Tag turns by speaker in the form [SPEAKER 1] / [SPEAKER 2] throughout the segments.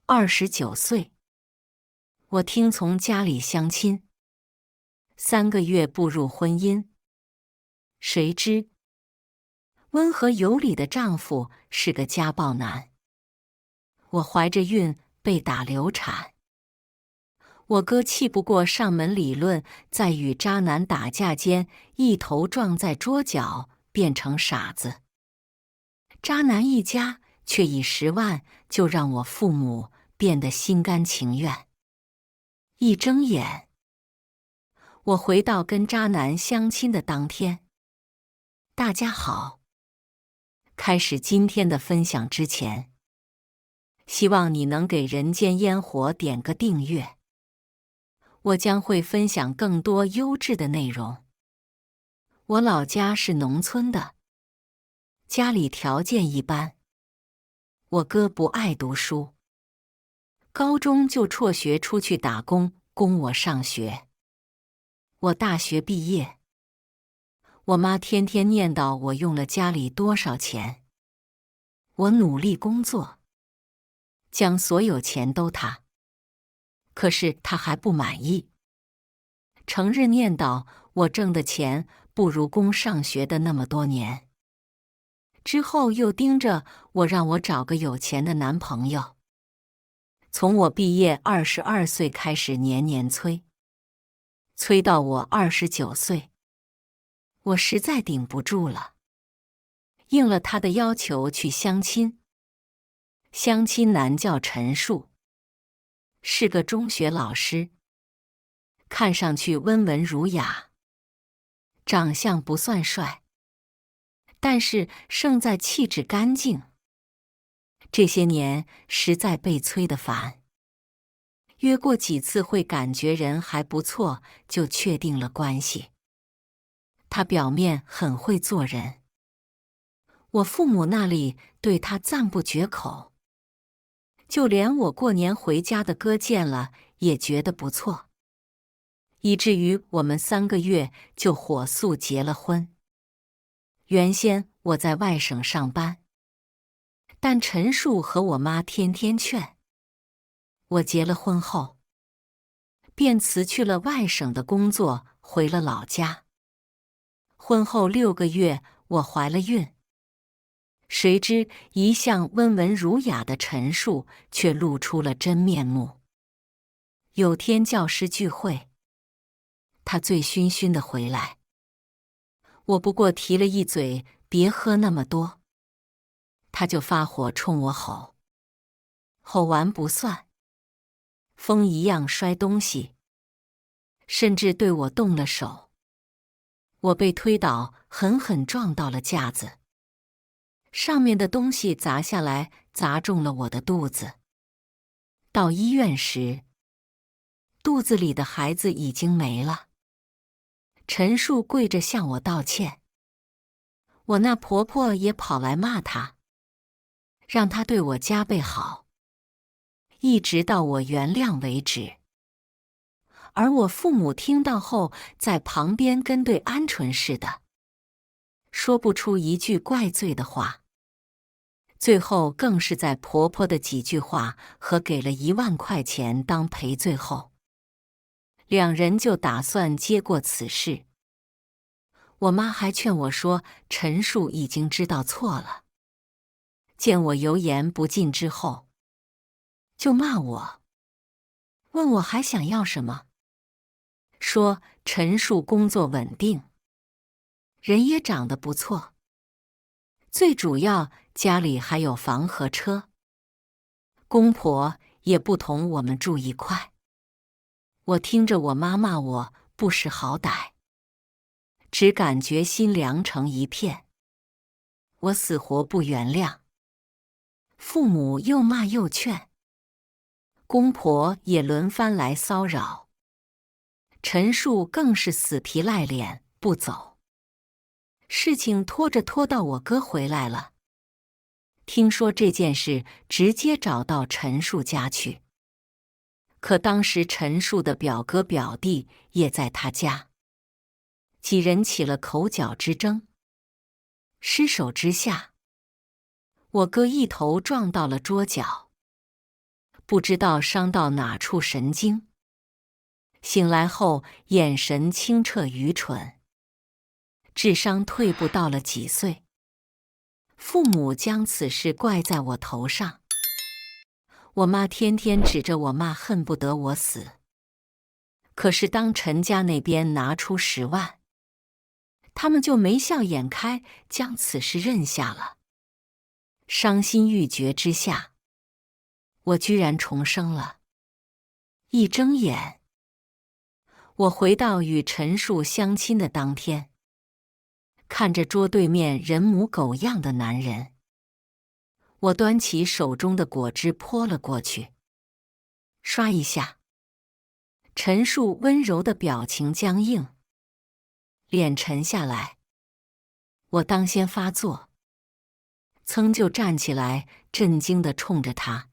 [SPEAKER 1] 29岁，我听从家里相亲，3个月步入婚姻。谁知，温和有礼的丈夫是个家暴男。我怀着孕被打流产。我哥气不过上门理论，在与渣男打架间一头撞在桌角，变成傻子。渣男一家却以10万就让我父母变得心甘情愿。一睁眼，我回到跟渣男相亲的当天。大家好，开始今天的分享之前，希望你能给人间烟火点个订阅。我将会分享更多优质的内容。我老家是农村的，家里条件一般。我哥不爱读书，高中就辍学出去打工，供我上学。我大学毕业，我妈天天念叨我用了家里多少钱。我努力工作，将所有钱都他。可是他还不满意，成日念叨我挣的钱不如供上学的那么多年。之后又盯着我，让我找个有钱的男朋友。从我毕业22岁开始年年催，催到我29岁，我实在顶不住了，应了他的要求去相亲。相亲男叫陈树，是个中学老师，看上去温文儒雅，长相不算帅，但是胜在气质干净。这些年实在被催得烦，约过几次会感觉人还不错，就确定了关系。他表面很会做人，我父母那里对他赞不绝口，就连我过年回家的哥见了也觉得不错，以至于我们3个月就火速结了婚。原先我在外省上班，但陈树和我妈天天劝。我结了婚后，便辞去了外省的工作，回了老家。婚后6个月，我怀了孕。谁知一向温文儒雅的陈树却露出了真面目。有天教师聚会，他醉醺醺的回来，我不过提了一嘴别喝那么多，他就发火冲我吼。吼完不算，风一样摔东西，甚至对我动了手。我被推倒，狠狠撞到了架子，上面的东西砸下来，砸中了我的肚子。到医院时，肚子里的孩子已经没了。陈树跪着向我道歉，我那婆婆也跑来骂他，让他对我加倍好，一直到我原谅为止。而我父母听到后，在旁边跟对鹌鹑似的，说不出一句怪罪的话。最后更是在婆婆的几句话和给了1万块钱当赔罪后，两人就打算接过此事。我妈还劝我说，陈树已经知道错了。见我油盐不进之后，就骂我，问我还想要什么，说陈树工作稳定，人也长得不错，最主要家里还有房和车，公婆也不同我们住一块。我听着我妈骂我不识好歹，只感觉心凉成一片。我死活不原谅，父母又骂又劝，公婆也轮番来骚扰，陈树更是死皮赖脸不走。事情拖着拖到我哥回来了，听说这件事，直接找到陈树家去。可当时陈树的表哥表弟也在他家，几人起了口角之争。失手之下，我哥一头撞到了桌角，不知道伤到哪处神经。醒来后，眼神清澈愚蠢，智商退步到了几岁。父母将此事怪在我头上，我妈天天指着我骂，恨不得我死。可是当陈家那边拿出10万，他们就没笑眼开，将此事认下了。伤心欲绝之下，我居然重生了。一睁眼，我回到与陈树相亲的当天，看着桌对面人模狗样的男人，我端起手中的果汁泼了过去，唰一下，陈树温柔的表情僵硬，脸沉下来。我当先发作，噌就站起来，震惊地冲着他：“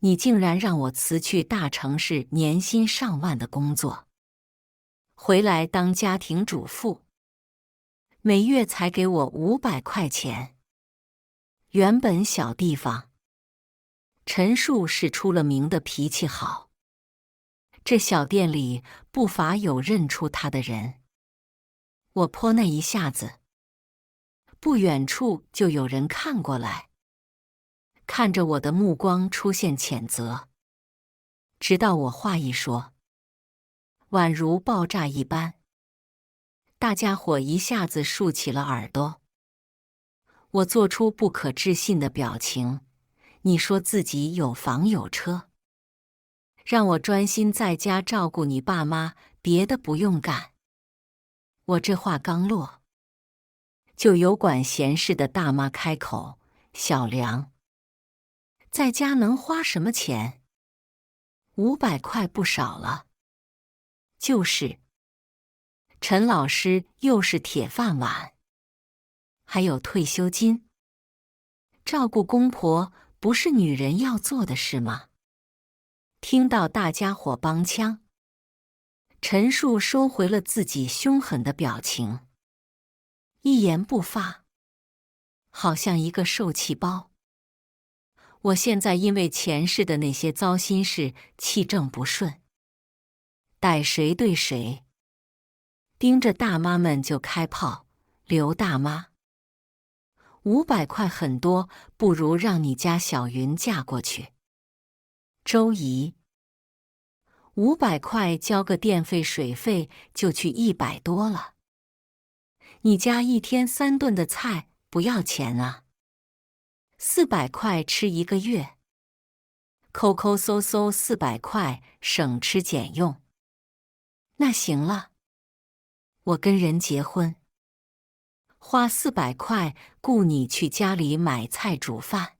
[SPEAKER 1] 你竟然让我辞去大城市年薪上万的工作，回来当家庭主妇，每月才给我500块钱。”原本小地方，陈树是出了名的脾气好，这小店里不乏有认出他的人。我泼那一下子，不远处就有人看过来，看着我的目光出现谴责，直到我话一说，宛如爆炸一般，大家伙一下子竖起了耳朵。我做出不可置信的表情：“你说自己有房有车，让我专心在家照顾你爸妈，别的不用干。”我这话刚落，就有管闲事的大妈开口：“小梁，在家能花什么钱？500块不少了。”就是，陈老师又是铁饭碗，还有退休金，照顾公婆不是女人要做的事吗？听到大家伙帮腔，陈树收回了自己凶狠的表情，一言不发，好像一个受气包。我现在因为前世的那些糟心事气正不顺，逮谁对谁，盯着大妈们就开炮。刘大妈，500块很多，不如让你家小云嫁过去。周姨，500块交个电费水费就去100多了。你家一天3顿的菜不要钱啊？400块吃1个月，抠抠搜搜400块，省吃俭用。那行了，我跟人结婚，花400块雇你去家里买菜煮饭，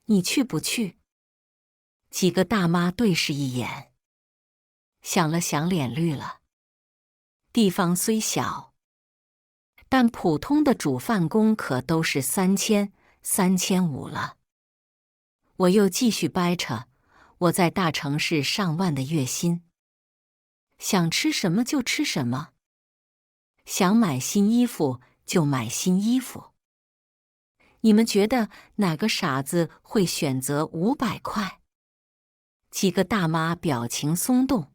[SPEAKER 1] 你去不去？几个大妈对视一眼，想了想，脸绿了。地方虽小，但普通的煮饭工可都是3000、3500了。我又继续掰扯，我在大城市上万的月薪，想吃什么就吃什么，想买新衣服就买新衣服。你们觉得哪个傻子会选择500块？几个大妈表情松动，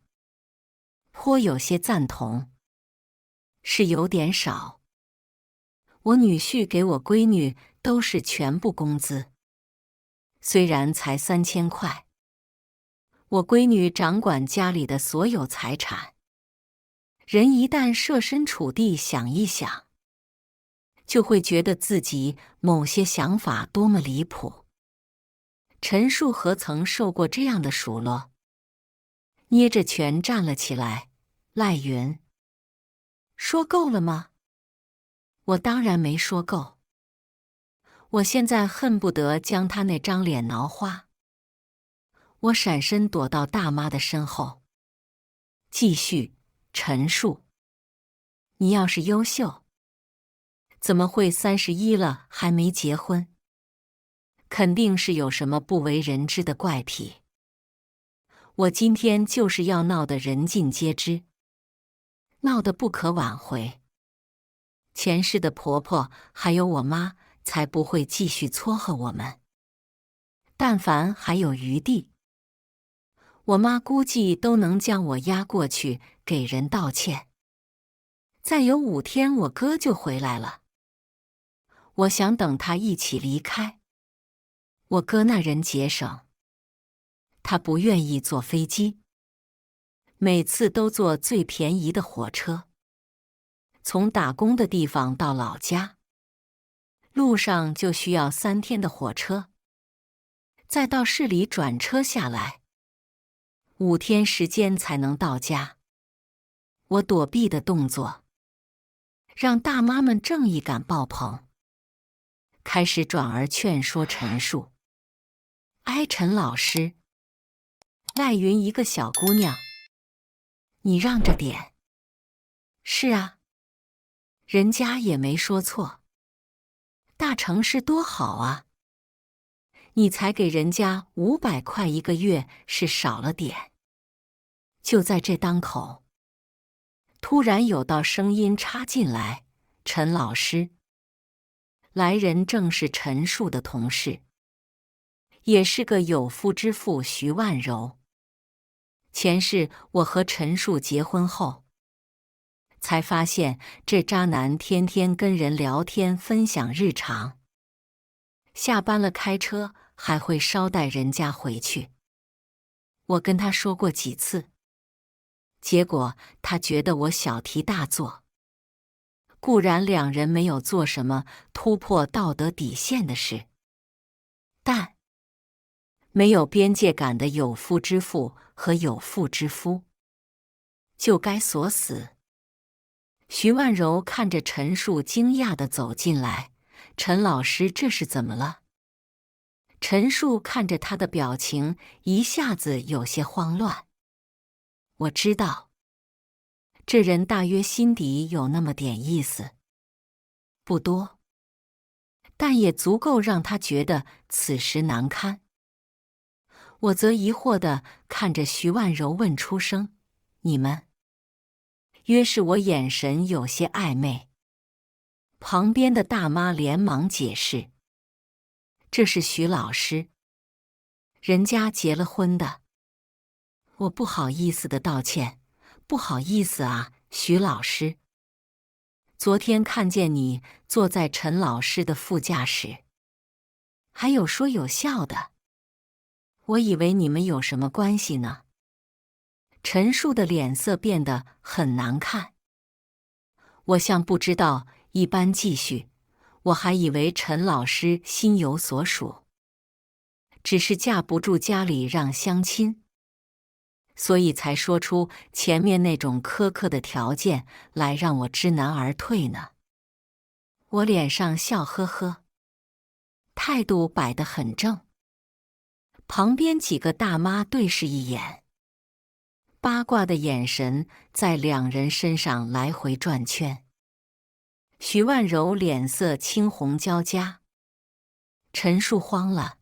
[SPEAKER 1] 颇有些赞同。是有点少。我女婿给我闺女都是全部工资，虽然才3000块。我闺女掌管家里的所有财产，人一旦设身处地想一想，就会觉得自己某些想法多么离谱。陈树何曾受过这样的数落？捏着拳站了起来。赖云，说够了吗？我当然没说够。我现在恨不得将他那张脸挠花。我闪身躲到大妈的身后，继续：陈树，你要是优秀，怎么会31了还没结婚？肯定是有什么不为人知的怪癖。我今天就是要闹得人尽皆知，闹得不可挽回。前世的婆婆还有我妈才不会继续撮合我们。但凡还有余地，我妈估计都能将我押过去给人道歉。再有5天，我哥就回来了。我想等他一起离开。我哥那人节省，他不愿意坐飞机，每次都坐最便宜的火车。从打工的地方到老家，路上就需要3天的火车，再到市里转车下来，5天时间才能到家。我躲避的动作，让大妈们正义感爆棚，开始转而劝说陈述。哎，陈老师，赖云一个小姑娘，你让着点。是啊，人家也没说错。大城市多好啊，你才给人家500块1个月是少了点。就在这当口，突然有道声音插进来：陈老师。来人正是陈述的同事，也是个有妇之夫徐万柔。前世我和陈述结婚后，才发现这渣男天天跟人聊天分享日常，下班了开车还会捎带人家回去。我跟他说过几次，结果他觉得我小题大做。固然2人没有做什么突破道德底线的事，但没有边界感的有夫之妇和有妇之夫，就该锁死。徐万柔看着陈述惊讶地走进来：陈老师，这是怎么了？陈述看着他的表情一下子有些慌乱。我知道，这人大约心底有那么点意思，不多，但也足够让他觉得此时难堪。我则疑惑地看着徐万柔问出声：你们？约是我眼神有些暧昧。旁边的大妈连忙解释：这是徐老师，人家结了婚的。我不好意思地道歉：不好意思啊，徐老师。昨天看见你坐在陈老师的副驾驶，还有说有笑的，我以为你们有什么关系呢。陈述的脸色变得很难看。我像不知道一般继续，我还以为陈老师心有所属，只是架不住家里让相亲，所以才说出前面那种苛刻的条件来让我知难而退呢。我脸上笑呵呵，态度摆得很正。旁边几个大妈对视一眼，八卦的眼神在2人身上来回转圈。徐万柔脸色青红交加。陈述慌了：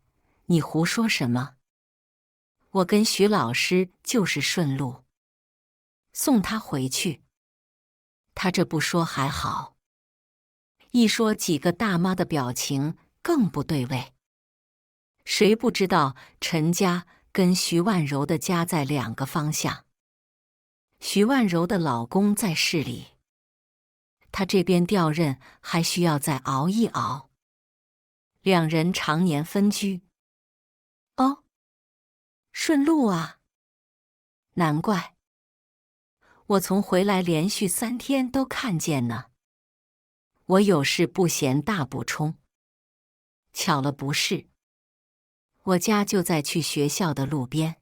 [SPEAKER 1] 你胡说什么？我跟徐老师就是顺路，送他回去。他这不说还好，一说几个大妈的表情更不对味。谁不知道陈家跟徐万柔的家在2个方向？徐万柔的老公在市里，他这边调任还需要再熬一熬。2人常年分居。哦，顺路啊，难怪。我从回来连续3天都看见呢。我有事不嫌大补充。巧了不是，我家就在去学校的路边，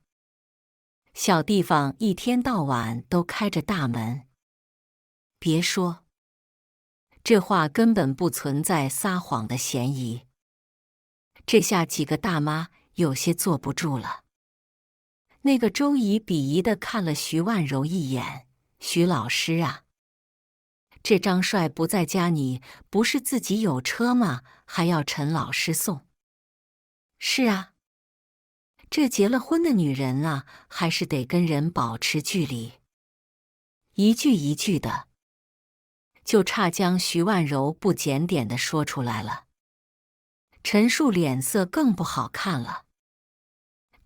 [SPEAKER 1] 小地方一天到晚都开着大门。别说，这话根本不存在撒谎的嫌疑。这下几个大妈有些坐不住了。那个周姨鄙夷地看了徐万柔一眼：徐老师啊，这张帅不在家，你不是自己有车吗？还要陈老师送？是啊，这结了婚的女人啊，还是得跟人保持距离。一句一句的，就差将徐万柔不检点地说出来了。陈述脸色更不好看了，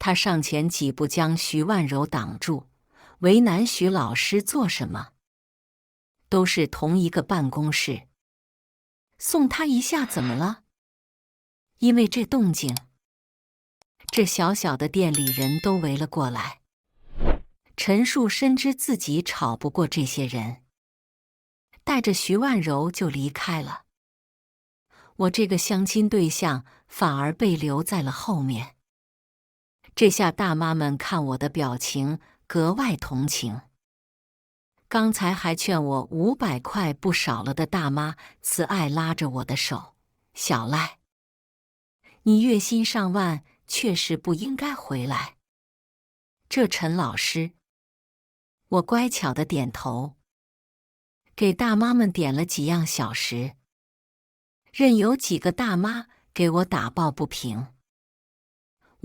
[SPEAKER 1] 他上前几步将徐万柔挡住，为难徐老师做什么？都是同一个办公室，送他一下怎么了？因为这动静，这小小的店里人都围了过来。陈树深知自己吵不过这些人，带着徐万柔就离开了。我这个相亲对象反而被留在了后面。这下大妈们看我的表情格外同情。刚才还劝我500块不少了的大妈，慈爱拉着我的手：“小赖，你月薪上万，确实不应该回来。”这陈老师，我乖巧的点头，给大妈们点了几样小食，任由几个大妈给我打抱不平。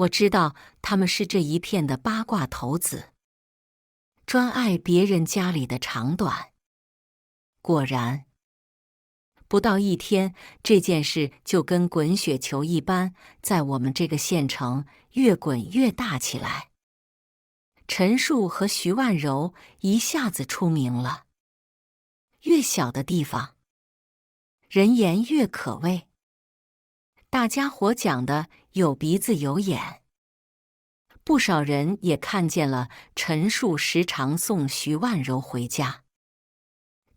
[SPEAKER 1] 我知道他们是这一片的八卦头子，专爱别人家里的长短。果然，不到1天，这件事就跟滚雪球一般，在我们这个县城越滚越大起来。陈树和徐万柔一下子出名了。越小的地方，人言越可畏。大家伙讲的有鼻子有眼，不少人也看见了陈树时常送徐万柔回家，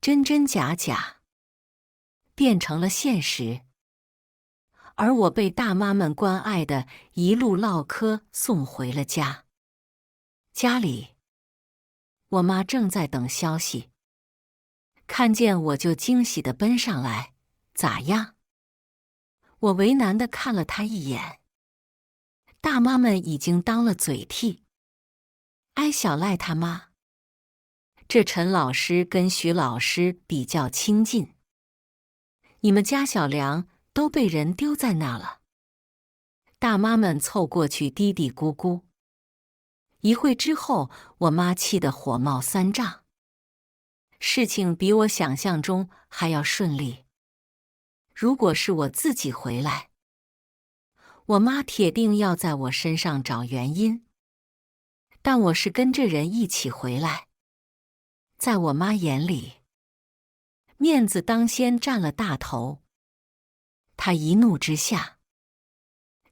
[SPEAKER 1] 真真假假，变成了现实。而我被大妈们关爱的一路唠嗑送回了家。家里，我妈正在等消息，看见我就惊喜地奔上来：“咋样？”我为难地看了她一眼。大妈们已经当了嘴替。哎，小赖他妈，这陈老师跟徐老师比较亲近，你们家小梁都被人丢在那了。大妈们凑过去嘀嘀咕咕。一会之后，我妈气得火冒三丈。事情比我想象中还要顺利。如果是我自己回来，我妈铁定要在我身上找原因。但我是跟着人一起回来，在我妈眼里，面子当先占了大头。她一怒之下，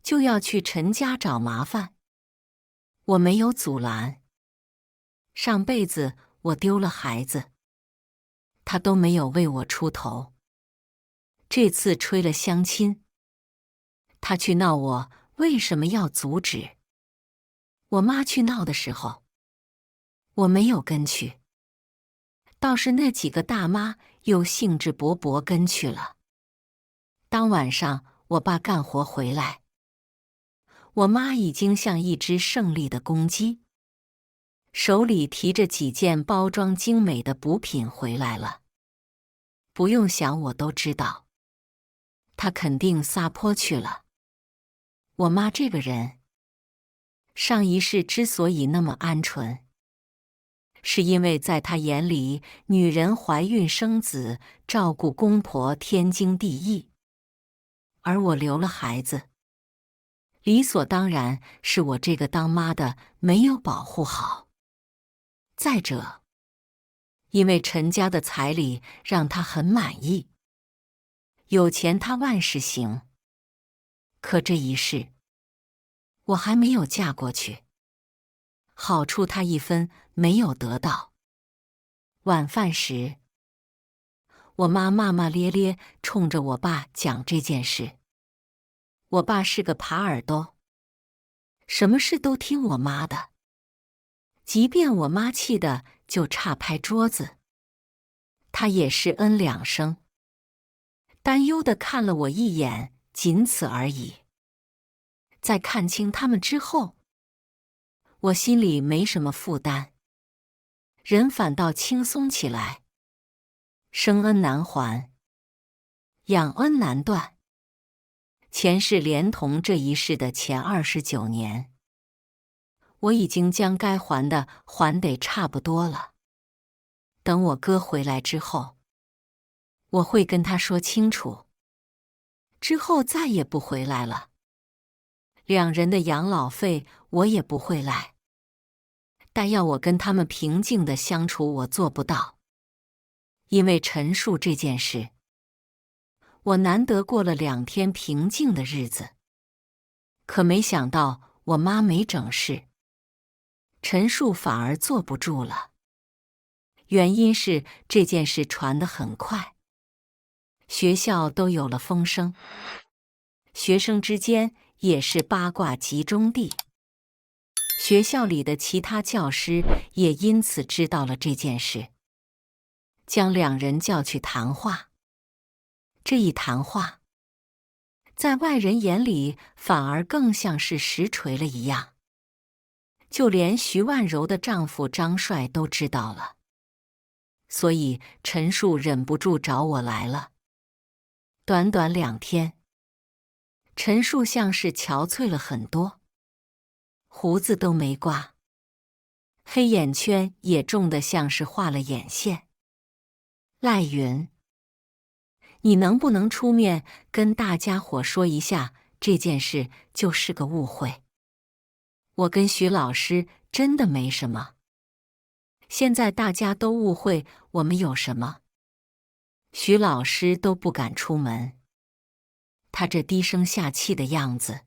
[SPEAKER 1] 就要去陈家找麻烦。我没有阻拦。上辈子我丢了孩子，她都没有为我出头。这次吹了相亲，她去闹我，为什么要阻止？我妈去闹的时候，我没有跟去，倒是那几个大妈又兴致勃勃跟去了。当晚上我爸干活回来，我妈已经像一只胜利的公鸡，手里提着几件包装精美的补品回来了。不用想，我都知道，她肯定撒泼去了。我妈这个人，上一世之所以那么鹌鹑，是因为在她眼里，女人怀孕生子、照顾公婆天经地义，而我留了孩子，理所当然是我这个当妈的没有保护好。再者，因为陈家的彩礼让她很满意，有钱她万事行。可这一世，我还没有嫁过去，好处她一分没有得到。晚饭时，我妈骂骂咧咧冲着我爸讲这件事。我爸是个耙耳朵，什么事都听我妈的，即便我妈气的就差拍桌子，他也是嗯2声，担忧地看了我一眼，仅此而已。在看清他们之后，我心里没什么负担，人反倒轻松起来。生恩难还，养恩难断。前世连同这一世的前29年，我已经将该还的还得差不多了。等我哥回来之后，我会跟他说清楚，之后再也不回来了。2人的养老费我也不会赖。但要我跟他们平静的相处，我做不到。因为陈述这件事，我难得过了2天平静的日子。可没想到我妈没整事，陈述反而坐不住了。原因是这件事传得很快，学校都有了风声，学生之间也是八卦集中地。学校里的其他教师也因此知道了这件事，将2人叫去谈话。这一谈话，在外人眼里反而更像是实锤了一样。就连徐万柔的丈夫张帅都知道了，所以陈述忍不住找我来了。短短2天，陈述像是憔悴了很多，胡子都没刮，黑眼圈也重得像是画了眼线。赖云，你能不能出面跟大家伙说一下，这件事就是个误会？我跟徐老师真的没什么，现在大家都误会我们有什么？徐老师都不敢出门，他这低声下气的样子，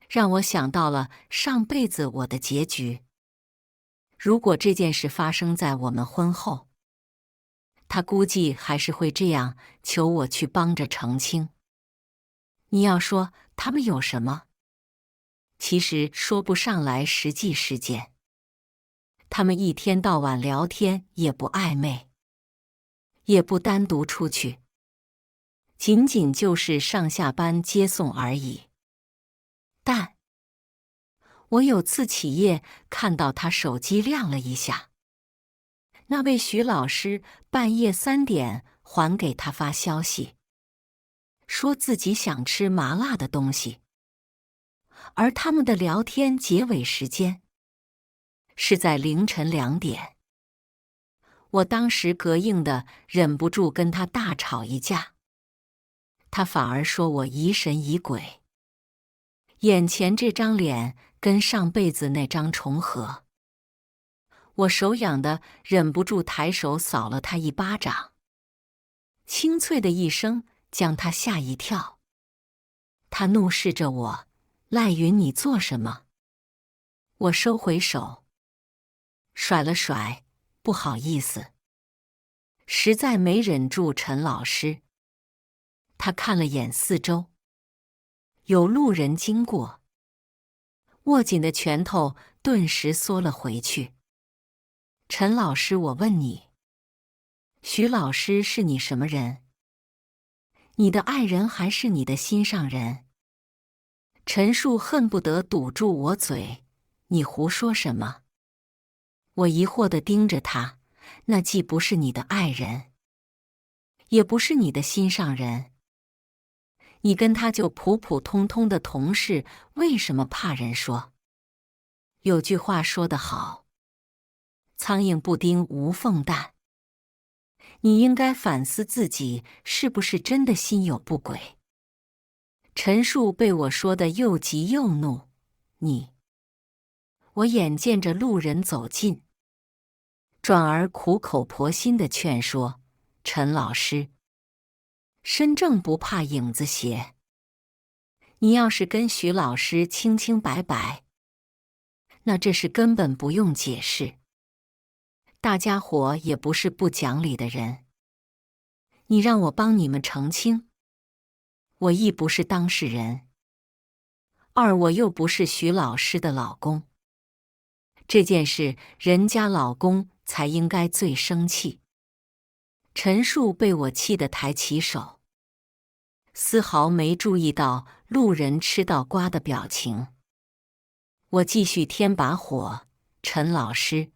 [SPEAKER 1] 让我想到了上辈子我的结局。如果这件事发生在我们婚后，他估计还是会这样求我去帮着澄清。你要说他们有什么？其实说不上来实际事件。他们一天到晚聊天，也不暧昧，也不单独出去，仅仅就是上下班接送而已。但我有次起夜看到他手机亮了一下，那位徐老师半夜3点还给他发消息，说自己想吃麻辣的东西，而他们的聊天结尾时间是在凌晨2点。我当时膈应的忍不住跟他大吵一架，他反而说我疑神疑鬼，眼前这张脸跟上辈子那张重合。我手痒的忍不住抬手扫了他一巴掌，清脆的一声将他吓一跳。他怒视着我，赖云，你做什么？我收回手，甩了甩，不好意思，实在没忍住陈老师。他看了眼四周，有路人经过，握紧的拳头顿时缩了回去。陈老师，我问你，徐老师是你什么人？你的爱人还是你的心上人？陈述恨不得堵住我嘴，你胡说什么？我疑惑地盯着他，那既不是你的爱人，也不是你的心上人，你跟他就普普通通的同事，为什么怕人说？有句话说得好，苍蝇不叮无缝蛋。你应该反思自己是不是真的心有不轨。陈述被我说得又急又怒，你……我眼见着路人走近，转而苦口婆心地劝说陈老师，身正不怕影子斜。你要是跟徐老师清清白白，那这事根本不用解释。大家伙也不是不讲理的人，你让我帮你们澄清，我一不是当事人，二我又不是徐老师的老公。这件事人家老公才应该最生气。陈述被我气得抬起手，丝毫没注意到路人吃到瓜的表情。我继续添把火，陈老师，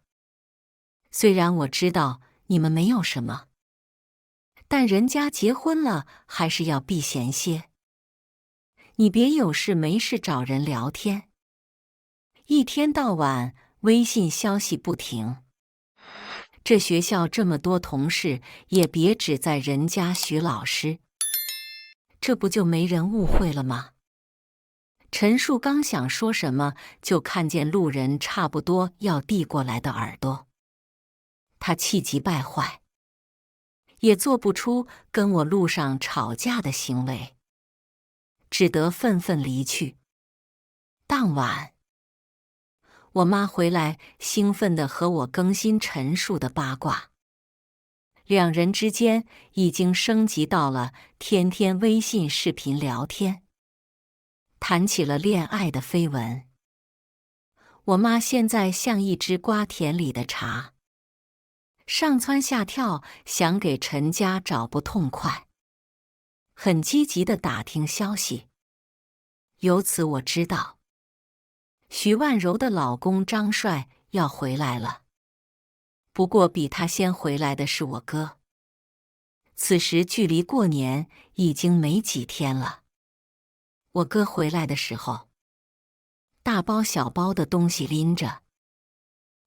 [SPEAKER 1] 虽然我知道你们没有什么，但人家结婚了还是要避嫌些。你别有事没事找人聊天，一天到晚微信消息不停。这学校这么多同事，也别只在人家徐老师，这不就没人误会了吗？陈树刚想说什么，就看见路人差不多要递过来的耳朵。他气急败坏，也做不出跟我路上吵架的行为，只得愤愤离去。当晚，我妈回来，兴奋地和我更新陈述的八卦。两人之间已经升级到了天天微信视频聊天，谈起了恋爱的绯闻。我妈现在像一只瓜田里的茶，上蹿下跳，想给陈家找不痛快，很积极地打听消息。由此我知道，徐万柔的老公张帅要回来了。不过比他先回来的是我哥。此时距离过年已经没几天了。我哥回来的时候，大包小包的东西拎着，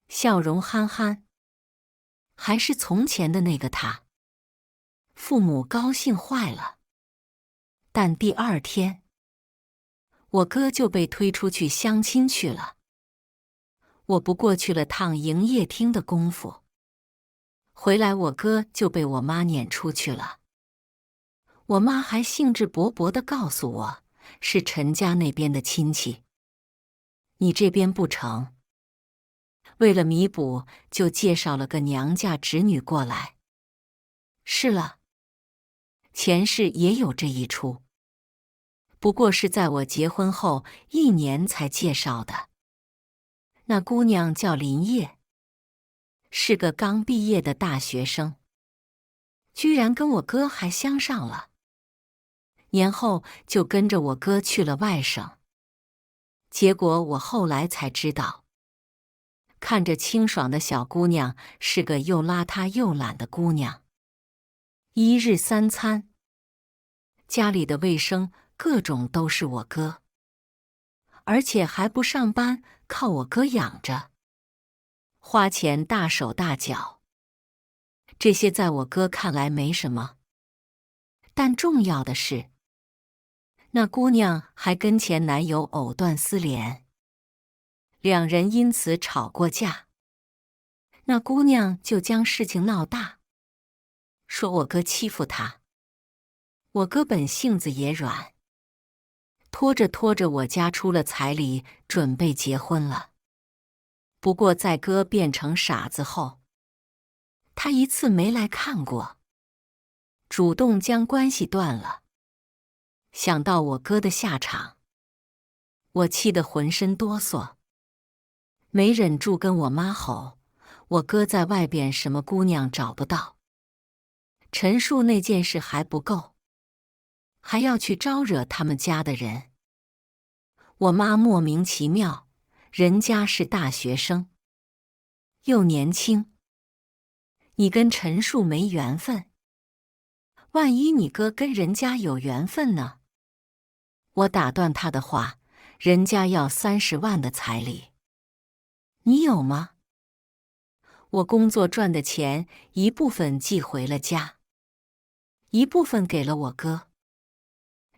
[SPEAKER 1] 笑容憨憨，还是从前的那个他。父母高兴坏了。但第二天，我哥就被推出去相亲去了。我不过去了趟营业厅的功夫，回来我哥就被我妈撵出去了。我妈还兴致勃勃地告诉我，是陈家那边的亲戚。你这边不成。为了弥补，就介绍了个娘家侄女过来。是了，前世也有这一出，不过是在我结婚后1年才介绍的。那姑娘叫林叶，是个刚毕业的大学生，居然跟我哥还相上了。年后就跟着我哥去了外省。结果我后来才知道，看着清爽的小姑娘是个又邋遢又懒的姑娘。1日3餐，家里的卫生各种都是我哥，而且还不上班，靠我哥养着，花钱大手大脚。这些在我哥看来没什么，但重要的是，那姑娘还跟前男友藕断丝连，两人因此吵过架。那姑娘就将事情闹大，说我哥欺负她。我哥本性子也软，拖着拖着我家出了彩礼，准备结婚了。不过在哥变成傻子后，他一次没来看过，主动将关系断了。想到我哥的下场，我气得浑身哆嗦，没忍住跟我妈吼，我哥在外边什么姑娘找不到。陈述那件事还不够，还要去招惹他们家的人。我妈莫名其妙，人家是大学生，又年轻，你跟陈述没缘分，万一你哥跟人家有缘分呢？我打断他的话，人家要30万的彩礼，你有吗？我工作赚的钱，一部分寄回了家，一部分给了我哥。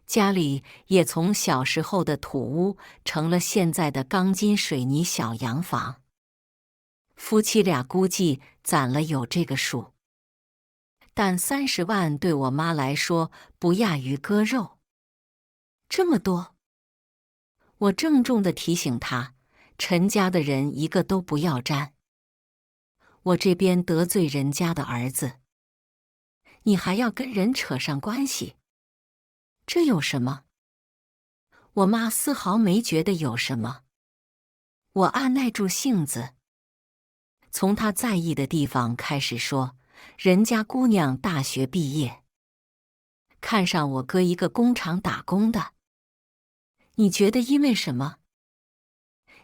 [SPEAKER 1] 家里也从小时候的土屋成了现在的钢筋水泥小洋房。夫妻俩估计攒了有这个数，但30万对我妈来说不亚于割肉。这么多，我郑重地提醒她，陈家的人一个都不要沾。我这边得罪人家的儿子，你还要跟人扯上关系，这有什么？我妈丝毫没觉得有什么。我按耐住性子，从她在意的地方开始说，人家姑娘大学毕业，看上我哥一个工厂打工的。你觉得因为什么？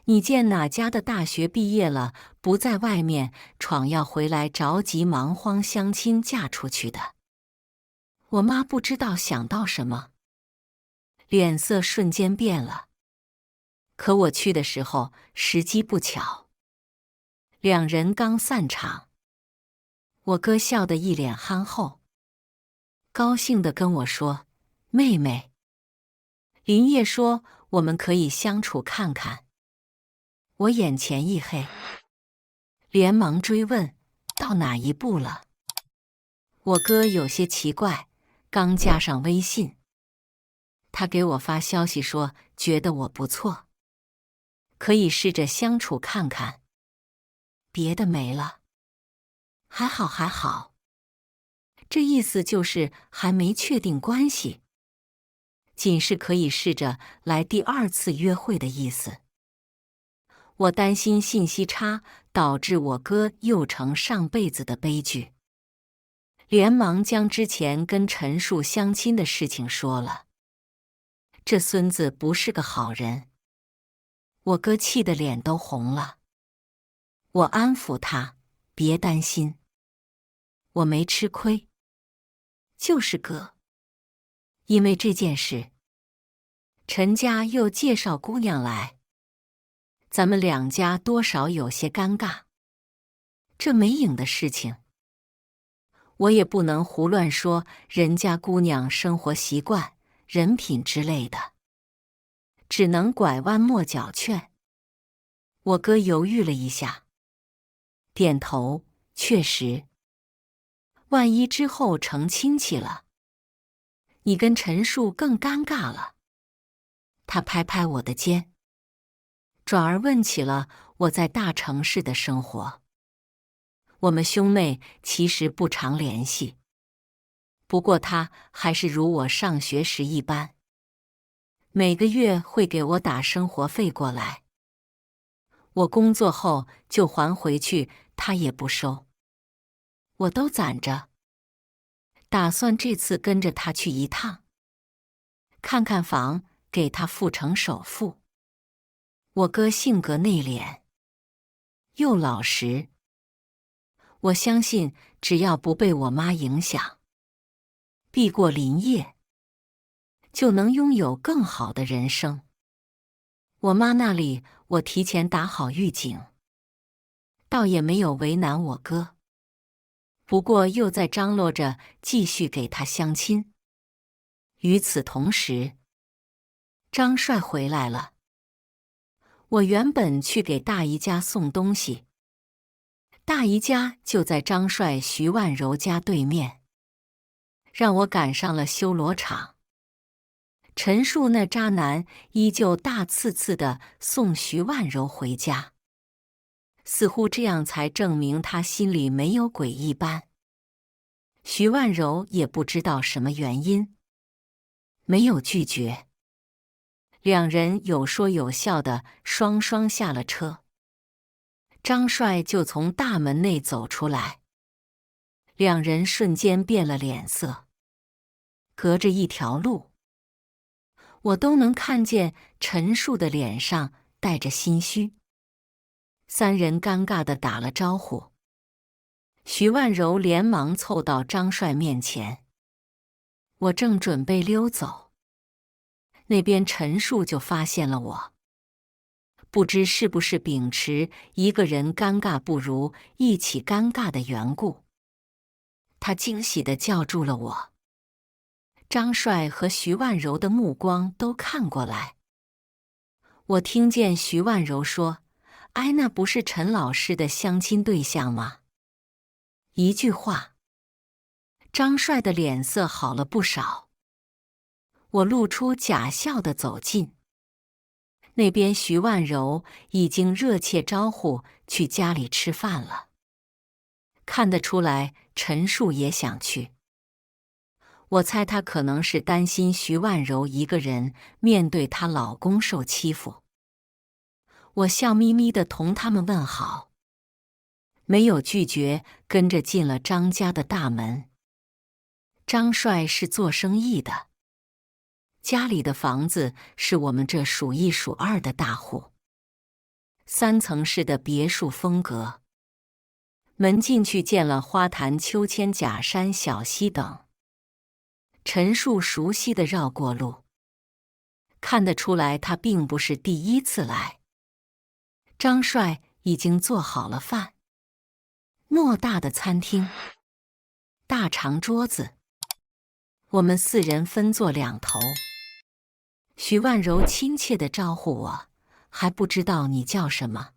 [SPEAKER 1] 你见哪家的大学毕业了，不在外面闯，要回来着急忙慌相亲嫁出去的？我妈不知道想到什么，脸色瞬间变了。可我去的时候时机不巧，两人刚散场，我哥笑得一脸憨厚，高兴地跟我说：“妹妹。”林叶说：“我们可以相处看看。我眼前一黑，连忙追问到哪一步了。我哥有些奇怪，刚加上微信，他给我发消息说觉得我不错，可以试着相处看看，别的没了。还好还好，这意思就是还没确定关系，仅是可以试着来第2次约会的意思。我担心信息差导致我哥又成上辈子的悲剧，连忙将之前跟陈树相亲的事情说了。这孙子不是个好人，我哥气得脸都红了。我安抚他，别担心，我没吃亏，就是哥。因为这件事，陈家又介绍姑娘来，咱们2家多少有些尴尬。这没影的事情，我也不能胡乱说人家姑娘生活习惯、人品之类的，只能拐弯抹角劝。我哥犹豫了一下，点头，确实。万一之后成亲戚了，你跟陈树更尴尬了。他拍拍我的肩，转而问起了我在大城市的生活。我们兄妹其实不常联系，不过他还是如我上学时一般，每个月会给我打生活费过来。我工作后就还回去，他也不收，我都攒着，打算这次跟着他去一趟，看看房，给他付成首付。我哥性格内敛，又老实，我相信只要不被我妈影响，避过林业，就能拥有更好的人生。我妈那里我提前打好预警，倒也没有为难我哥，不过又在张罗着继续给他相亲。与此同时，张帅回来了。我原本去给大姨家送东西，大姨家就在张帅徐万柔家对面，让我赶上了修罗场。陈树那渣男依旧大刺刺地送徐万柔回家，似乎这样才证明他心里没有鬼一般。徐万柔也不知道什么原因，没有拒绝。2人有说有笑的双双下了车，张帅就从大门内走出来，2人瞬间变了脸色，隔着一条路，我都能看见陈树的脸上带着心虚。3人尴尬地打了招呼，徐万柔连忙凑到张帅面前，我正准备溜走，那边陈树就发现了我。不知是不是秉持一个人尴尬不如一起尴尬的缘故，他惊喜地叫住了我。张帅和徐万柔的目光都看过来，我听见徐万柔说：“哎，那不是陈老师的相亲对象吗？”一句话，张帅的脸色好了不少。我露出假笑地走近，那边徐万柔已经热切招呼去家里吃饭了。看得出来陈树也想去，我猜她可能是担心徐万柔一个人面对她老公受欺负。我笑眯眯地同他们问好，没有拒绝，跟着进了张家的大门。张帅是做生意的，家里的房子是我们这数1数2的大户，3层式的别墅风格。门进去见了花坛、秋千、假山、小溪等。陈树熟悉地绕过路，看得出来他并不是第1次来。张帅已经做好了饭，偌大的餐厅，大长桌子，我们4人分坐2头。徐万柔亲切地招呼我，还不知道你叫什么。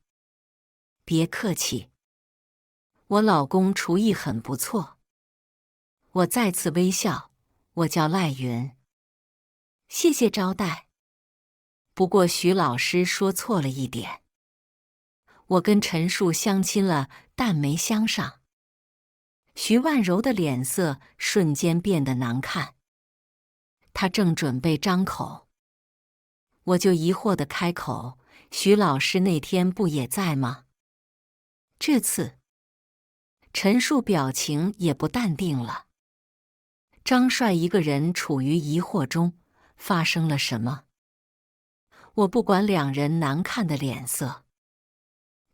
[SPEAKER 1] 别客气，我老公厨艺很不错。我再次微笑，我叫赖云。谢谢招待。不过徐老师说错了一点，我跟陈树相亲了，但没相上。徐万柔的脸色瞬间变得难看，她正准备张口，我就疑惑地开口：“徐老师那天不也在吗？”这次，陈树表情也不淡定了。张帅一个人处于疑惑中，发生了什么？我不管两人难看的脸色，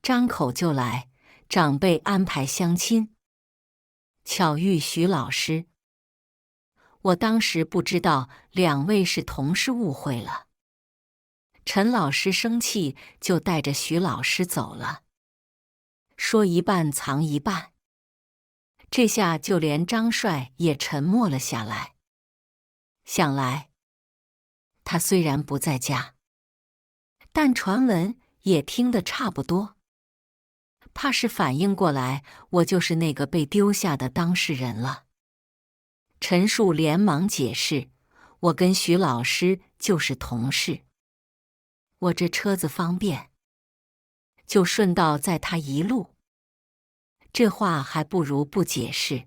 [SPEAKER 1] 张口就来，长辈安排相亲，巧遇徐老师。我当时不知道两位是同事，误会了。陈老师生气，就带着徐老师走了，说一半藏一半。这下就连张帅也沉默了下来。想来，他虽然不在家，但传闻也听得差不多。怕是反应过来，我就是那个被丢下的当事人了。陈树连忙解释，我跟徐老师就是同事，我这车子方便，就顺道载他一路。这话还不如不解释。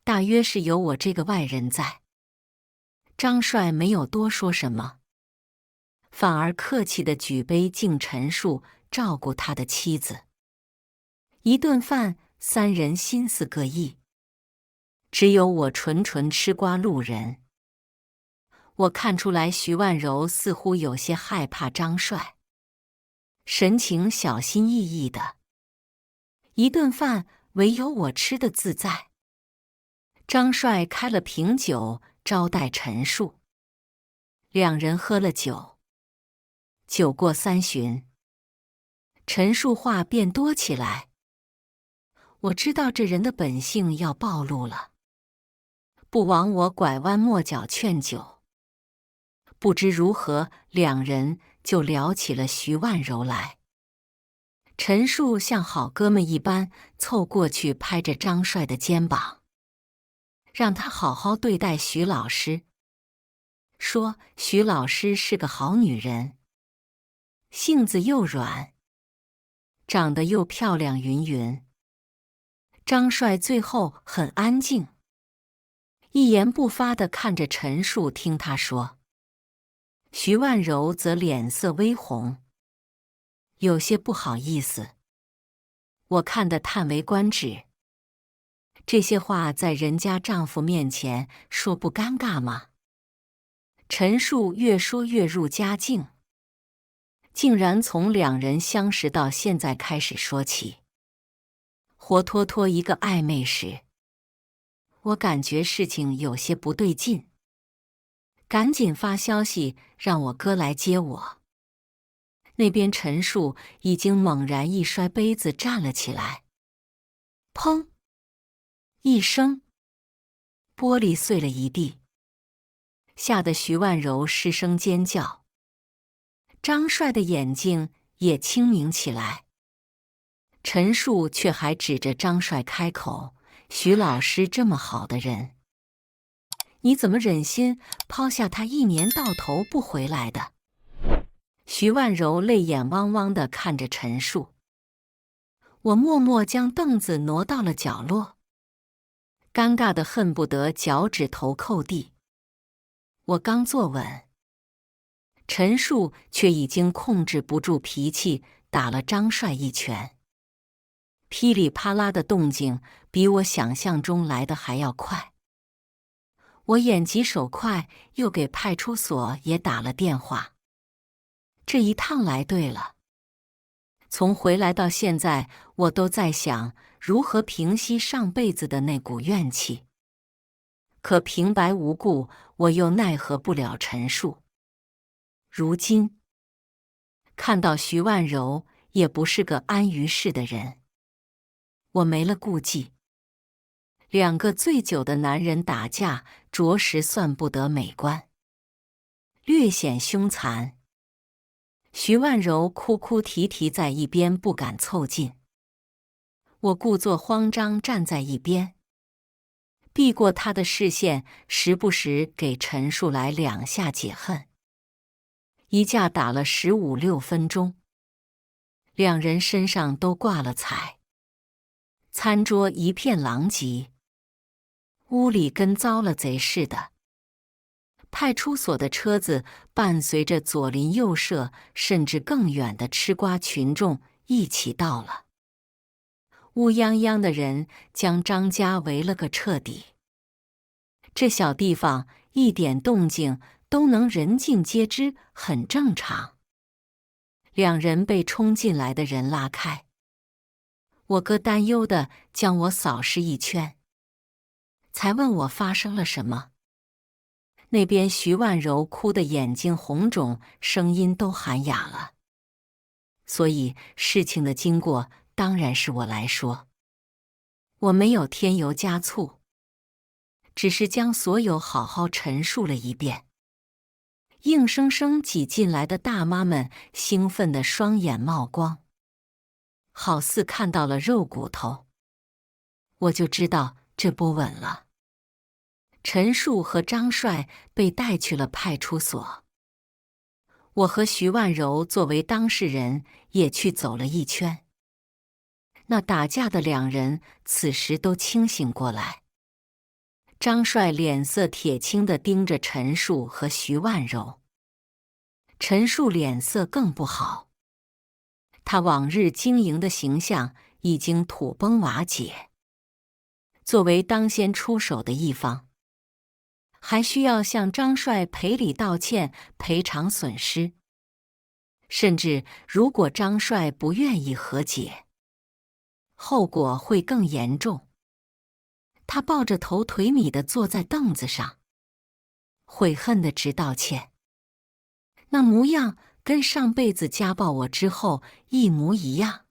[SPEAKER 1] 大约是有我这个外人在，张帅没有多说什么，反而客气地举杯敬陈树照顾他的妻子。一顿饭，三人心思各异，只有我纯纯吃瓜路人。我看出来徐万柔似乎有些害怕张帅，神情小心翼翼的。一顿饭唯有我吃得自在。张帅开了瓶酒招待陈树，两人喝了酒。酒过三巡，陈树话便多起来。我知道这人的本性要暴露了，不枉我拐弯抹角劝酒。不知如何，两人就聊起了徐万柔来。陈树像好哥们一般凑过去拍着张帅的肩膀，让他好好对待徐老师，说徐老师是个好女人，性子又软，长得又漂亮云云。张帅最后很安静，一言不发地看着陈树听他说。徐万柔则脸色微红，有些不好意思。我看得叹为观止。这些话在人家丈夫面前说不尴尬吗？陈树越说越入佳境，竟然从两人相识到现在开始说起，活脱脱一个暧昧史。我感觉事情有些不对劲，赶紧发消息让我哥来接我。那边陈树已经猛然一摔杯子站了起来，砰一声，玻璃碎了一地，吓得徐万柔失声尖叫。张帅的眼睛也清明起来，陈树却还指着张帅开口：“徐老师这么好的人，你怎么忍心抛下他一年到头不回来的？”徐万柔泪眼汪汪地看着陈树，我默默将凳子挪到了角落，尴尬得恨不得脚趾头扣地。我刚坐稳，陈树却已经控制不住脾气，打了张帅一拳。噼里啪啦的动静比我想象中来的还要快。我眼疾手快，又给派出所也打了电话。这一趟来对了。从回来到现在，我都在想如何平息上辈子的那股怨气。可平白无故，我又奈何不了陈树。如今看到徐万柔也不是个安于世的人，我没了顾忌。两个醉酒的男人打架，着实算不得美观。略显凶残。徐万柔哭哭啼啼在一边不敢凑近，我故作慌张站在一边，避过他的视线，时不时给陈述来2下解恨。一架打了15、16分钟，两人身上都挂了彩，餐桌一片狼藉，屋里跟遭了贼似的。派出所的车子伴随着左邻右舍甚至更远的吃瓜群众一起到了。乌泱泱的人将张家围了个彻底。这小地方一点动静都能人尽皆知，很正常。两人被冲进来的人拉开，我哥担忧地将我扫视一圈，才问我发生了什么。那边徐万柔哭得眼睛红肿，声音都喊哑了。所以事情的经过当然是我来说。我没有添油加醋，只是将所有好好陈述了一遍。硬生生挤进来的大妈们兴奋得双眼冒光，好似看到了肉骨头。我就知道这不稳了。陈树和张帅被带去了派出所，我和徐万柔作为当事人也去走了一圈。那打架的两人此时都清醒过来。张帅脸色铁青地盯着陈树和徐万柔，陈树脸色更不好，他往日经营的形象已经土崩瓦解。作为当先出手的一方，还需要向张帅赔礼道歉，赔偿损失。甚至如果张帅不愿意和解，后果会更严重。他抱着头颓靡地坐在凳子上，悔恨地直道歉，那模样跟上辈子家暴我之后一模一样。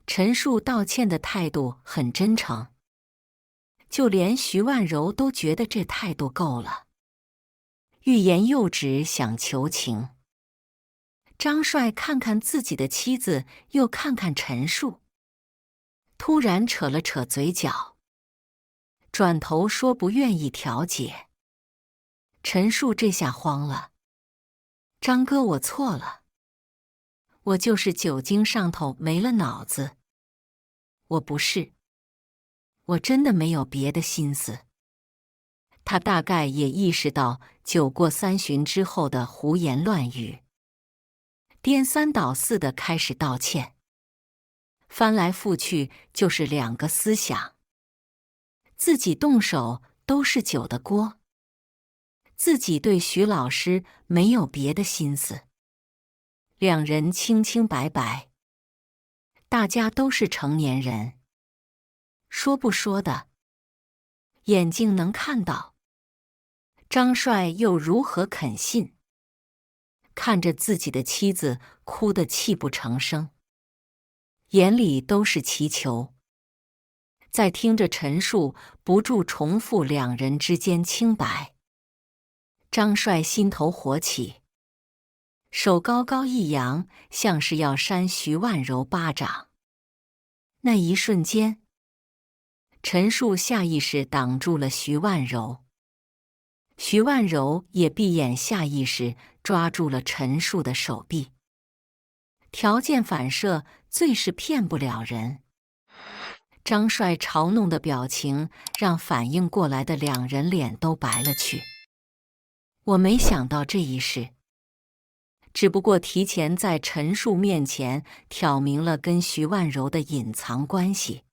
[SPEAKER 1] 陈述道歉的态度很真诚，就连徐万柔都觉得这态度够了，欲言又止，想求情。张帅看看自己的妻子，又看看陈述，突然扯了扯嘴角，转头说不愿意调解。陈述这下慌了，张哥，我错了，我就是酒精上头没了脑子，我不是，我真的没有别的心思。他大概也意识到酒过3巡之后的胡言乱语，颠三倒四地开始道歉，翻来覆去就是2个思想：自己动手都是酒的锅，自己对徐老师没有别的心思。两人清清白白，大家都是成年人，说不说的，眼睛能看到。张帅又如何肯信？看着自己的妻子哭得泣不成声，眼里都是祈求。再听着陈述，不住重复两人之间清白。张帅心头火起，手高高一扬，像是要扇徐万柔巴掌。那一瞬间，陈述下意识挡住了徐万柔，徐万柔也闭眼下意识抓住了陈述的手臂。条件反射最是骗不了人。张帅嘲弄的表情让反应过来的两人脸都白了去。我没想到这一事，只不过提前在陈述面前挑明了跟徐万柔的隐藏关系。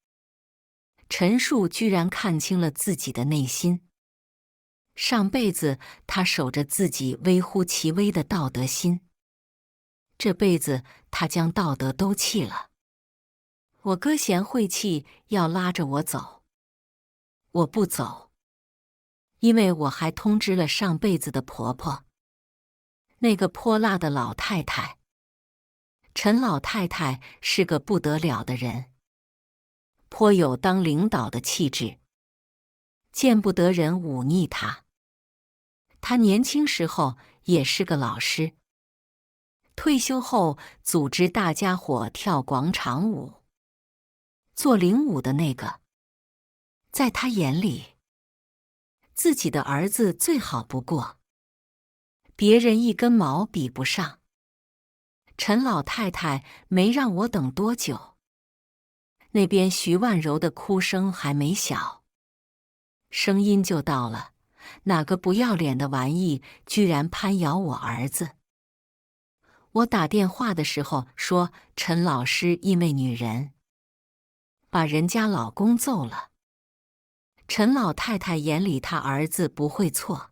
[SPEAKER 1] 陈述居然看清了自己的内心。上辈子他守着自己微乎其微的道德心，这辈子他将道德都弃了。我哥嫌晦气，要拉着我走，我不走，因为我还通知了上辈子的婆婆，那个泼辣的老太太。陈老太太是个不得了的人，颇有当领导的气质，见不得人忤逆她。她年轻时候也是个老师。退休后组织大家伙跳广场舞，做领舞的那个。在他眼里，自己的儿子最好不过，别人一根毛比不上。陈老太太没让我等多久，那边徐万柔的哭声还没小，声音就到了：哪个不要脸的玩意居然攀咬我儿子！我打电话的时候说，陈老师因为女人，把人家老公揍了。陈老太太眼里她儿子不会错，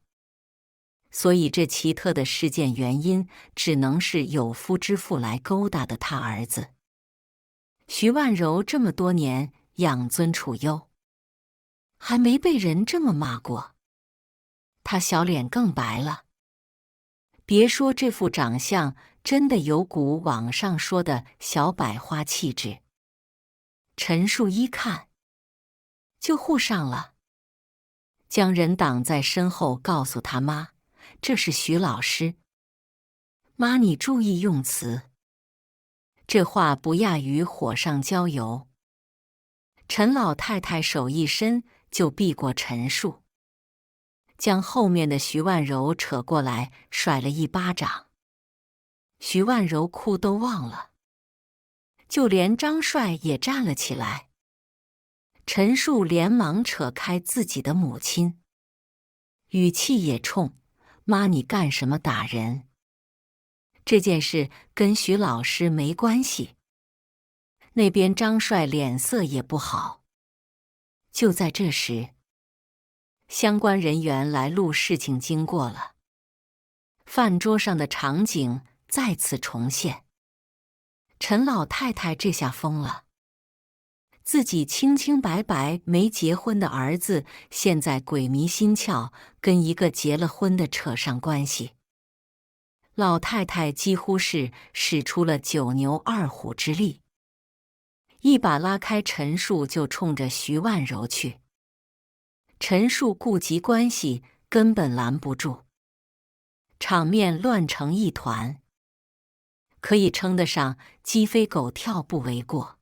[SPEAKER 1] 所以这奇特的事件原因只能是有夫之妇来勾搭的他儿子。徐万柔这么多年养尊处优，还没被人这么骂过，她小脸更白了。别说这副长相真的有股网上说的小百花气质，陈树一看就护上了，将人挡在身后，告诉他妈：“这是徐老师，妈你注意用词。”这话不亚于火上浇油。陈老太太手一伸，就避过陈树，将后面的徐万柔扯过来，甩了一巴掌。徐万柔哭都忘了，就连张帅也站了起来。陈树连忙扯开自己的母亲，语气也冲：“妈，你干什么打人？这件事跟徐老师没关系。”那边张帅脸色也不好。就在这时，相关人员来录事情经过了，饭桌上的场景再次重现。陈老太太这下疯了，自己清清白白没结婚的儿子，现在鬼迷心窍，跟一个结了婚的扯上关系。老太太几乎是使出了九牛二虎之力，一把拉开陈树，就冲着徐万柔去。陈树顾及关系，根本拦不住，场面乱成一团，可以称得上鸡飞狗跳不为过。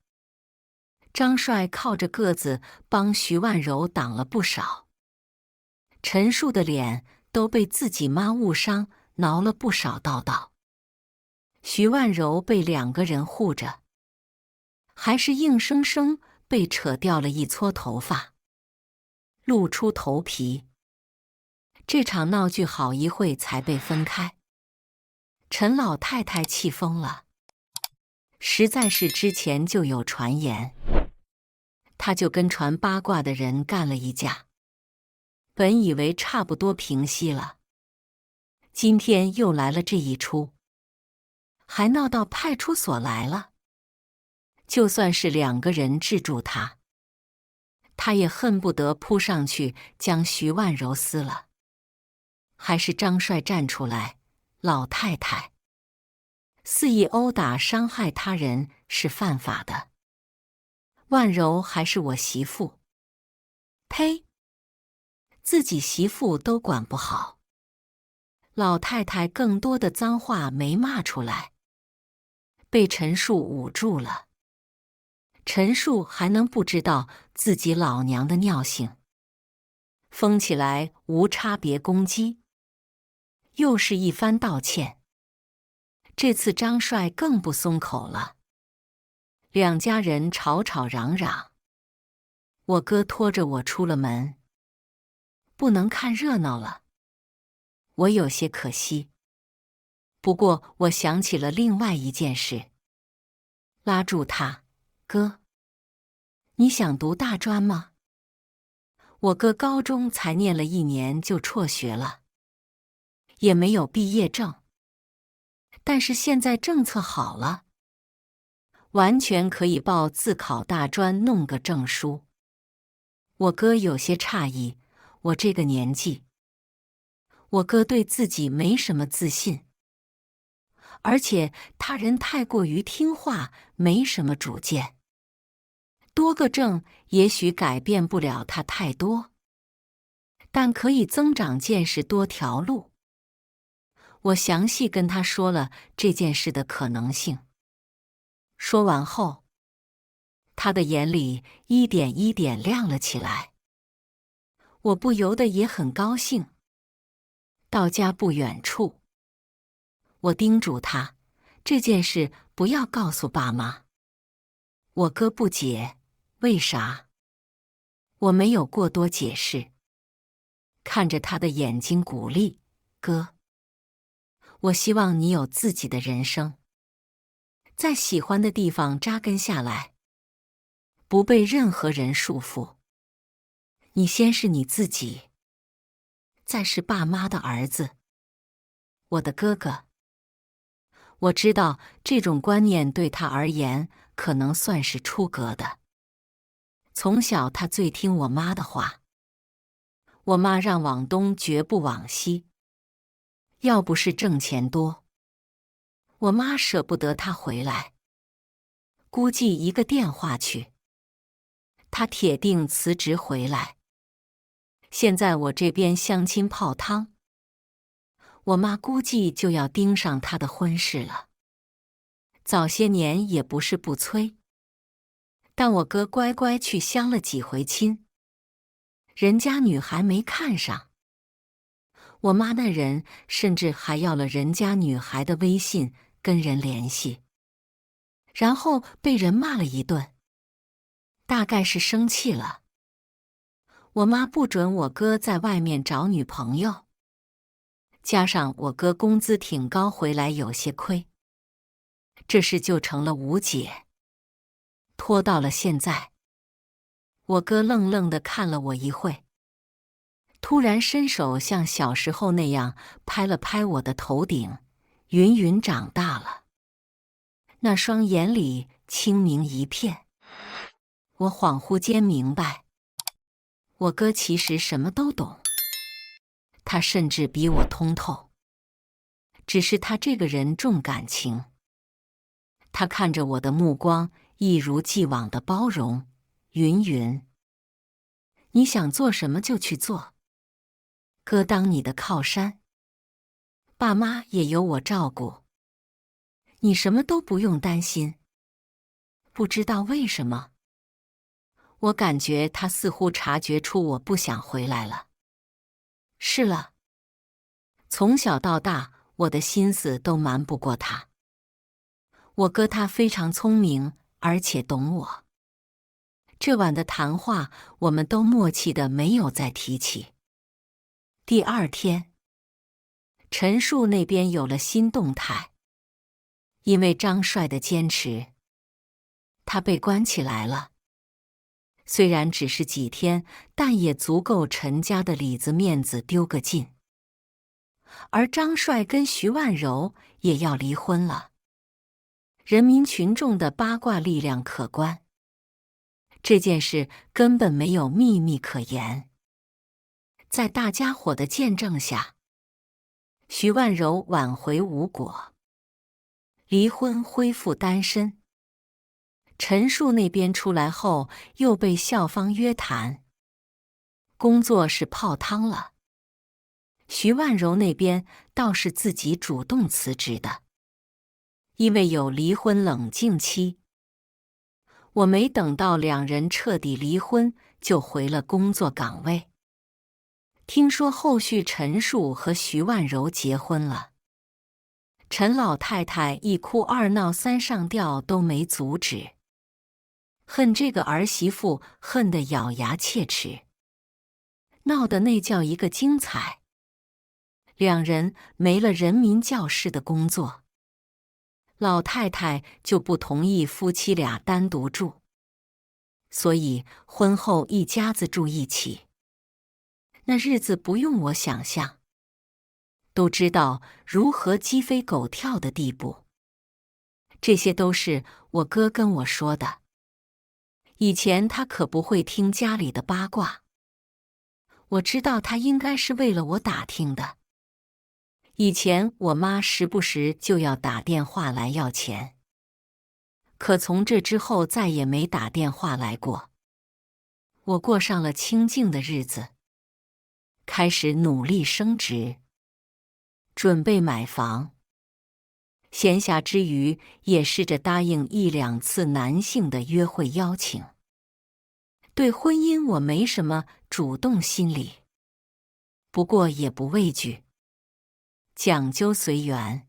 [SPEAKER 1] 张帅靠着个子帮徐万柔挡了不少，陈树的脸都被自己妈误伤，挠了不少道道。徐万柔被两个人护着，还是硬生生被扯掉了一撮头发，露出头皮。这场闹剧好一会才被分开。陈老太太气疯了，实在是之前就有传言，她就跟传八卦的人干了一架，本以为差不多平息了，今天又来了这一出，还闹到派出所来了。就算是两个人制住他，他也恨不得扑上去将徐万柔撕了。还是张帅站出来：“老太太，肆意殴打伤害他人是犯法的。万柔还是我媳妇。”呸！自己媳妇都管不好。老太太更多的脏话没骂出来，被陈树捂住了。陈树还能不知道自己老娘的尿性？疯起来无差别攻击，又是一番道歉。这次张帅更不松口了，两家人吵吵嚷嚷。我哥拖着我出了门，不能看热闹了。我有些可惜，不过我想起了另外一件事，拉住他：“哥，你想读大专吗？我哥高中才念了1年就辍学了，也没有毕业证。但是现在政策好了，完全可以报自考大专弄个证书。”我哥有些诧异，我这个年纪，我哥对自己没什么自信，而且他人太过于听话，没什么主见。多个证也许改变不了他太多，但可以增长见识多条路。我详细跟他说了这件事的可能性。说完后，他的眼里一点一点亮了起来。我不由得也很高兴。到家不远处，我叮嘱他，这件事不要告诉爸妈。我哥不解，为啥？我没有过多解释，看着他的眼睛鼓励，哥，我希望你有自己的人生，在喜欢的地方扎根下来，不被任何人束缚。你先是你自己，再是爸妈的儿子，我的哥哥。我知道这种观念对他而言可能算是出格的。从小他最听我妈的话，我妈让往东绝不往西。要不是挣钱多，我妈舍不得他回来，估计一个电话去，他铁定辞职回来。现在我这边相亲泡汤，我妈估计就要盯上他的婚事了。早些年也不是不催，但我哥乖乖去相了几回亲，人家女孩没看上。我妈那人甚至还要了人家女孩的微信跟人联系，然后被人骂了一顿，大概是生气了。我妈不准我哥在外面找女朋友，加上我哥工资挺高，回来有些亏，这事就成了无解，拖到了现在。我哥愣愣地看了我一会，突然伸手像小时候那样拍了拍我的头顶，云云长大了。那双眼里清明一片。我恍惚间明白，我哥其实什么都懂，他甚至比我通透，只是他这个人重感情。他看着我的目光一如既往的包容。云云，你想做什么就去做，哥当你的靠山，爸妈也由我照顾，你什么都不用担心。不知道为什么，我感觉他似乎察觉出我不想回来了。是了，从小到大，我的心思都瞒不过他。我哥他非常聪明，而且懂我。这晚的谈话，我们都默契的没有再提起。第二天，陈述那边有了新动态，因为张帅的坚持，他被关起来了。虽然只是几天，但也足够陈家的里子面子丢个尽。而张帅跟徐万柔也要离婚了，人民群众的八卦力量可观。这件事根本没有秘密可言，在大家伙的见证下，徐万柔挽回无果，离婚恢复单身。陈述那边出来后，又被校方约谈，工作是泡汤了。徐万柔那边倒是自己主动辞职的，因为有离婚冷静期。我没等到两人彻底离婚，就回了工作岗位。听说后续陈述和徐万柔结婚了，陈老太太一哭二闹三上吊都没阻止，恨这个儿媳妇恨得咬牙切齿，闹得那叫一个精彩。两人没了人民教师的工作，老太太就不同意夫妻俩单独住，所以婚后一家子住一起。那日子不用我想象，都知道如何鸡飞狗跳的地步。这些都是我哥跟我说的。以前他可不会听家里的八卦，我知道他应该是为了我打听的。以前我妈时不时就要打电话来要钱，可从这之后再也没打电话来过。我过上了清静的日子，开始努力升职。准备买房。闲暇之余，也试着答应1、2次男性的约会邀请。对婚姻我没什么主动心理，不过也不畏惧，讲究随缘，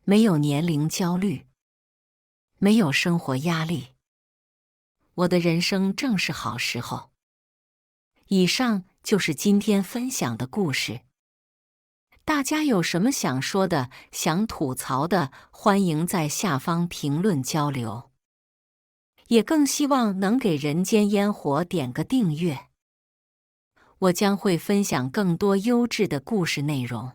[SPEAKER 1] 没有年龄焦虑，没有生活压力。我的人生正是好时候。以上就是今天分享的故事。大家有什么想说的、想吐槽的，欢迎在下方评论交流。也更希望能给人间烟火点个订阅，我将会分享更多优质的故事内容。